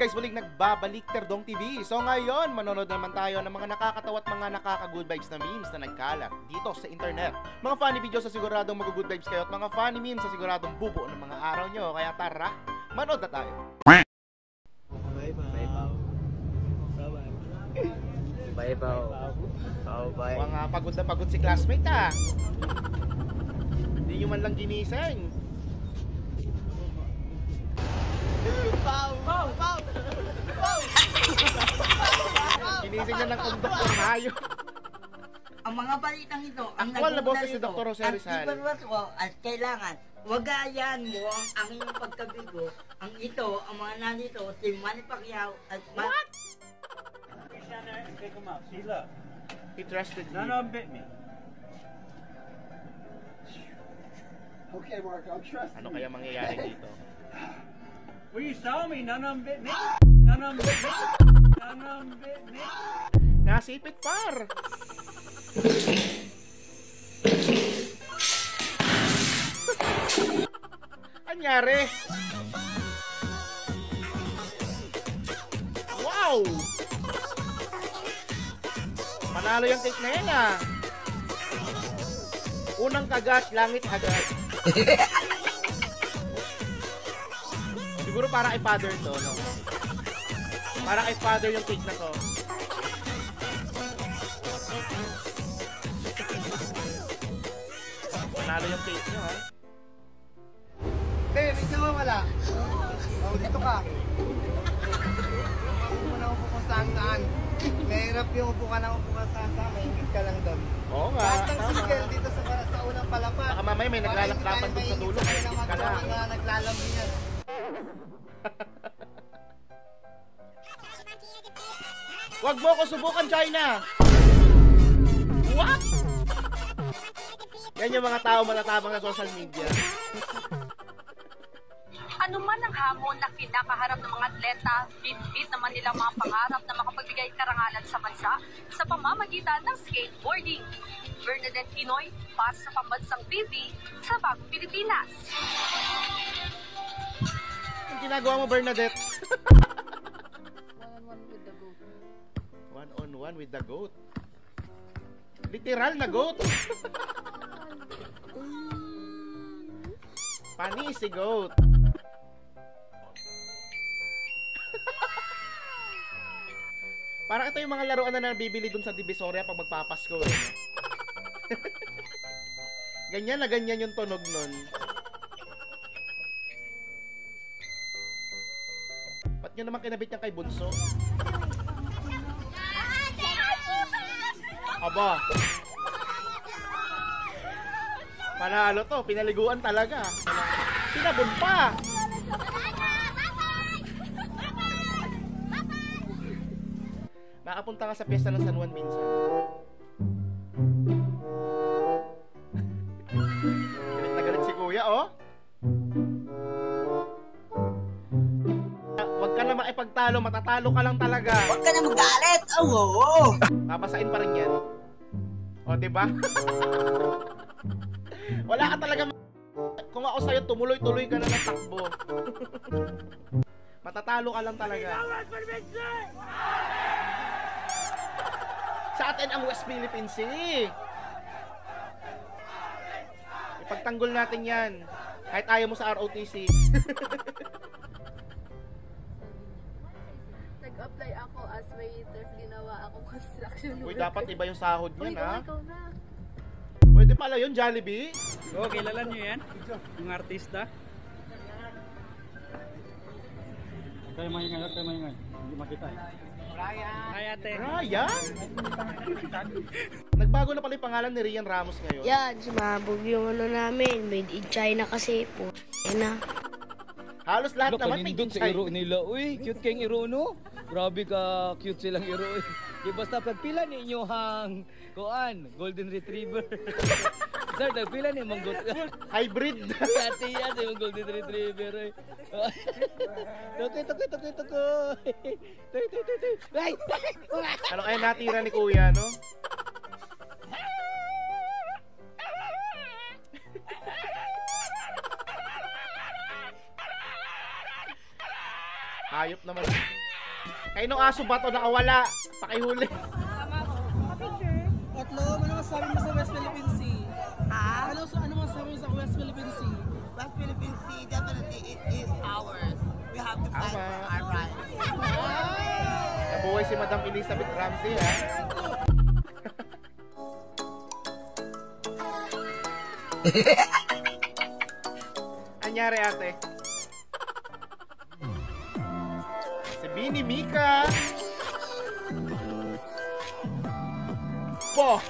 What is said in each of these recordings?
guys, muling nagbabalik Terdong TV. So ngayon, manonood naman tayo ng mga nakakatawa at mga nakaka-good vibes na memes na nagkalat dito sa internet. Mga funny videos sa siguradong mag-good vibes kayo at mga funny memes sa siguradong bubo ng mga araw nyo. Kaya tara, manood na tayo. Bye. Mga pagod na pagod si classmate ah. Hindi nyo man lang ginising. Ginising na ng kondok ng hayop. Ang mga balitang ito, ang Actual na boses ni ito, Dr. Jose ang Rizal. ibarwato at kailangan, wagayan mo ang aking pagkabigo. Ang ito, ang mga nandito, si Manny Pacquiao at What? Pick him up, Sheila. He trusted me. None of them bit me. Okay, Mark, I'm trusting Ano kaya mangyayari dito? Well, you saw me. None of them bit me. None of them bit me. None of them bit me. Nasipit par. Anyari? Wow! Panalo yung take na yan ah. Unang kagat, langit agad. Siguro para kay father to, no? Para kay father yung cake na to. Panalo yung cake nyo, ha? May wala. Oh, dito ka. Upo mo na upo kung saan. Mahirap yung upo ka na upo ka saan. Mahingit ka lang doon. Oo nga, Lahat ng tama. single dito sa unang palapag. Baka mamaya may naglalaklapan dun sa dulo, mahingit ka lang. Naglalambingan. Wag mo ko subukan, China! What? Yan yung mga tao matatabang na social media. Ano man ang hamon na kinakaharap ng mga atleta, bit-bit naman nilang mga pangarap na makapagbigay karangalan sa bansa sa pamamagitan ng skateboarding. Bernadette Pinoy, para sa Pambansang TV sa Bagong Pilipinas. Ang ginagawa mo, Bernadette? One-on-one with the goat. Literal na goat. Panis si goat. Parang ito yung mga laruan na nabibili dun sa Divisoria pag magpapasko eh. Ganyan na ganyan yung tunog nun. Ba't nyo naman kinabit niya kay Bunso? Aba. Panalo to, pinaliguan talaga. Sinabon pa. Nakapunta ka sa piyesta ng San Juan minsan. Galit na galit si kuya, oh. Huwag ka na makipagtalo, matatalo ka lang talaga. Huwag ka na magalit! Oo! Papasain pa rin yan. O, diba? Wala ka talaga kung ako sa'yo, tumuloy-tuloy ka na ng takbo. Matatalo ka lang talaga. Sa atin ang West Philippine Sea. Ipagtanggol natin yan. Kahit ayaw mo sa ROTC. Nag-apply ako as waiter, ginawa akong construction Uy, worker. dapat iba yung sahod Uy, niyan, ha? ikaw na. Pwede pala yun, Jollibee. So, kilala nyo yan? Yung artista? Tayo maingay. Hindi makita eh. Hi, ate. Ryan? Nagbago na pala yung pangalan ni Rian Ramos ngayon. Yan, sumabog yung ano namin. Made in China kasi po. Yan na. Halos lahat naman may Panindot sa iro nila. Uy, cute kayong iro, no? Grabe ka, cute silang iro. Di basta pagpila ninyo hang kuan, golden retriever. Sir, pagpila ni mong hybrid. ate yan, yung golden retriever. Tukoy. Ay! Ano kaya natira ni kuya, no? Hayop naman. Kayo nung aso ba to nakawala? Pakihuli. Tatlo, ano masabi mo sa West Philippine Sea? Ha? Ano masabi mo sa West Philippine Sea? West Philippine Sea, definitely it is ours. We have to fight Tama. for our rights. Nabuhay si Madam Elizabeth Ramsey, ha? Anyari, ate? Si Bini Mika. Po.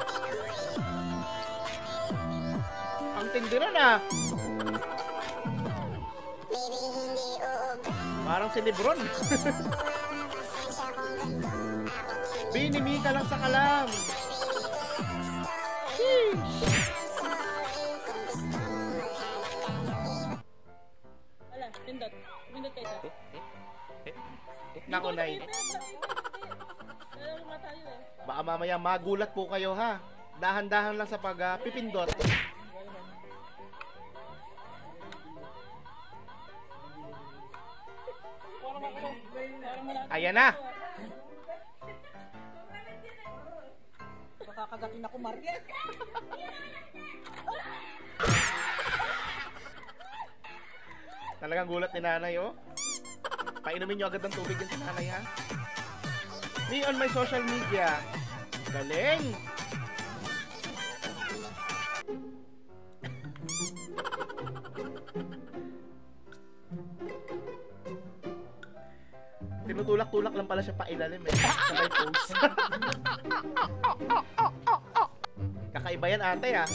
Ang tindi na na. Parang si Lebron. Bini Mika lang sa kalam. Wala, pindot. Pindot kayo sa. Nako, Nay. Dalawa nga tayo eh. Baka mamaya magulat po kayo, ha? Dahan-dahan lang sa pipindot. Ayan na. Makakagatin ako, Maria. Talagang gulat ni nanay, oh. Painumin nyo agad ng tubig yan si nanay, ha? Me on my social media. Galing! Tinutulak-tulak lang pala siya pailalim, eh. Sabay post. Kakaiba yan, ate, ha?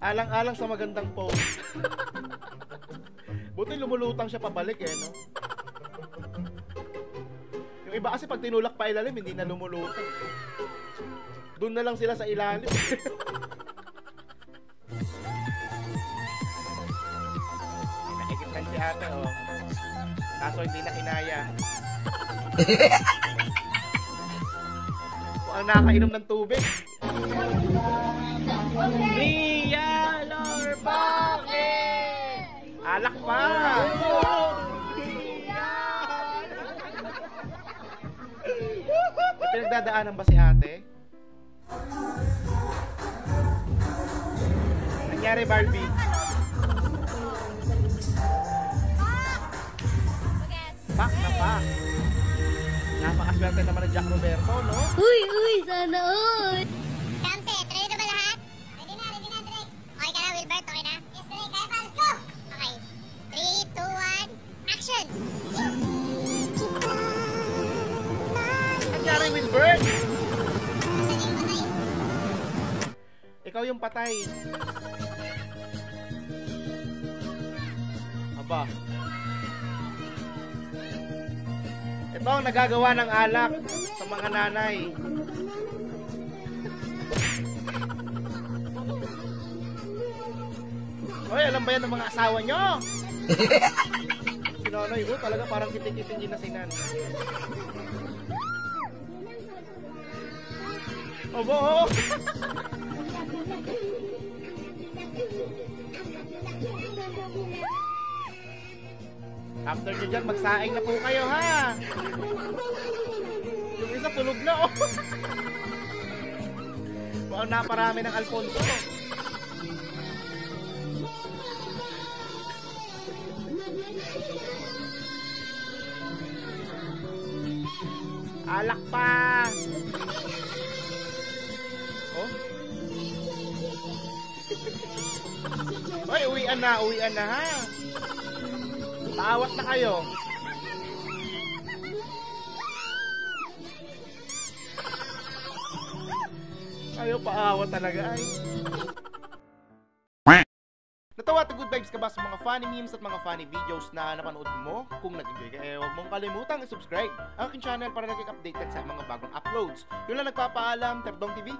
Alang-alang sa magandang pose. Buti lumulutang siya pabalik, eh, no? Yung iba kasi pag tinulak pa ilalim, hindi na lumulutang. Doon na lang sila sa ilalim. Nakikita si ate, oh. Kaso hindi na kinaya. Kung ang nakainom ng tubig. Real or bakit? Alak pa! Pinagdadaanan ba si ate? Nangyari, Barbie? Pak na pak. Napakaswerte naman ng Jack Roberto, no? Uy, sana all! Kamset, ready na ba lahat? Ready na, Drake. Okay ka na, Wilbert? Okay na? Yes, Drake. Kaya pa, let's go! Okay. 3, 2, 1, action! Nangyari, Wilbert? Nasaan yung patay? Ikaw yung patay. Aba. Ito ang nagagawa ng alak sa mga nanay. Hoy, alam ba yan ng mga asawa nyo? Si nanay ko talaga parang kiting-kiting inasinan. Obo! After nyo dyan, magsaing na po kayo, ha? Yung isa tulog na, oh. Mukhang naparami ng Alfonso. Alak pa! Oh? Hoy, uwian na, ha? Paawat na kayo. Ayaw paawat talaga, ay. Natawa to good vibes ka ba sa mga funny memes at mga funny videos na napanood mo? Kung nag-enjoy ka, huwag mong kalimutang i-subscribe ang aking channel para nag-update sa mga bagong uploads. Yun lang nagpapaalam, Terdong TV.